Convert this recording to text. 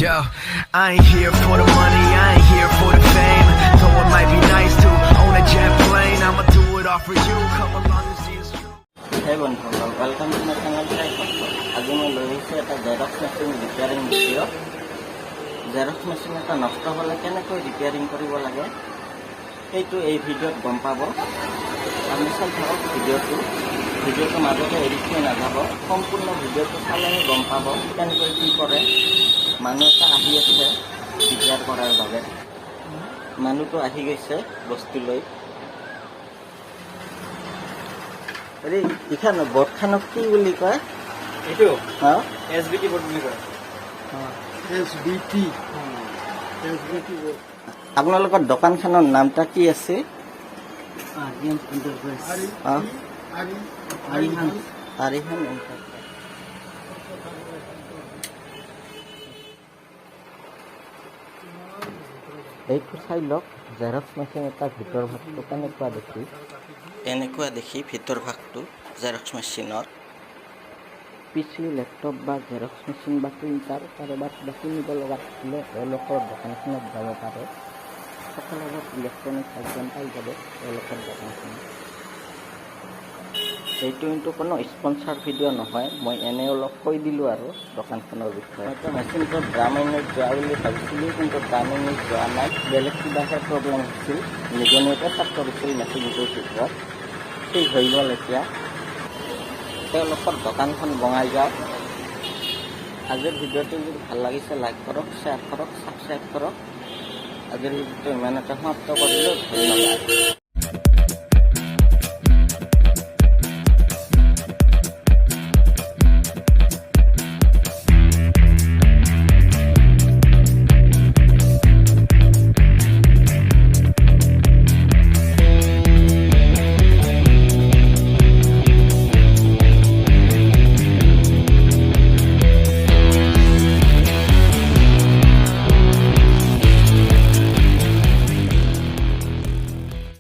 Yo, I ain't here for the money, I ain't here for the fame. Though it might be nice to own a jet plane, I'ma do it all for you. Come along and see it's true. Hey বন্ধুসকল, welcome to my channel. আজি মই লৈ আহিছোঁ এটা Xerox machine repairing video'. Xerox machine এটা নষ্ট হ'লে কেনেকৈ ৰিপেয়াৰিং কৰিব লাগে সেইটো এই ভিডিঅ'ত গম পাব। আপুনি চাই থাকক ভিডিঅ'টো মাজতে এৰি থৈ নাযাব। সম্পূৰ্ণ ভিডিঅ'টো চালেহে গম পাব কেনেকৈ কি কৰে। মানুহ এটা আহি আছে ৰিপেয়াৰ কৰাৰ বাবে। মানুহটো আহি গৈছে বস্তু লৈ। ইখান বৰ্ডখানক কি বুলি কয়? এইটো SBT বৰ্ড বুলি কয়। SBT board. আপোনালোকৰ দোকানখনৰ নামটা কি আছে? আৰিহান এণ্টাৰপ্ৰাইজ। এইটো চাই লওক জেৰক্স মেচিন এটা ভিতৰ ভাগটো কেনেকুৱা দেখি। এনেকুৱা দেখি ভিতৰ ভাগটো জেৰক্স মেচিনৰ। পিচি লেপটপ বা জেৰক্স মেচিন বা প্ৰিণ্টাৰ কাৰোবাৰ কিবা কিনিব লগা থাকিলে তেওঁলোকৰ দোকানখনত যাব পাৰে। সকলোৰে ইলেক্ট্ৰনিক আইটেম পাই যাব তেওঁলোকৰ দোকানখনত। এইটো কিন্তু কোনো স্পনচাৰ ভিডিঅ' নহয়, মই এনে অলপ কৈ দিলোঁ আৰু দোকানখনৰ বিষয়ে। মইতো মেচিনটো ড্ৰাম ইউনিট যোৱা বুলি ভাবিছিলোঁ, কিন্তু ড্ৰাম ইউনিট যোৱা নাই, বেলেগ কিবাহে প্ৰব্লেম হৈছিল। নিগনিতে চাপ কৰিছিল মেচিনটোৰ ভিতৰত। ঠিক হৈ গ'ল এতিয়া। তেওঁলোকৰ দোকানখন বঙাই যাওক। আজিৰ ভিডিঅ'টো যদি ভাল লাগিছে লাইক কৰক, শ্বেয়াৰ কৰক, ছাবস্ক্ৰাইব কৰক। আজিৰ ভিডিঅ'টো ইমানতে সমাপ্ত কৰিলোঁ। ধন্যবাদ।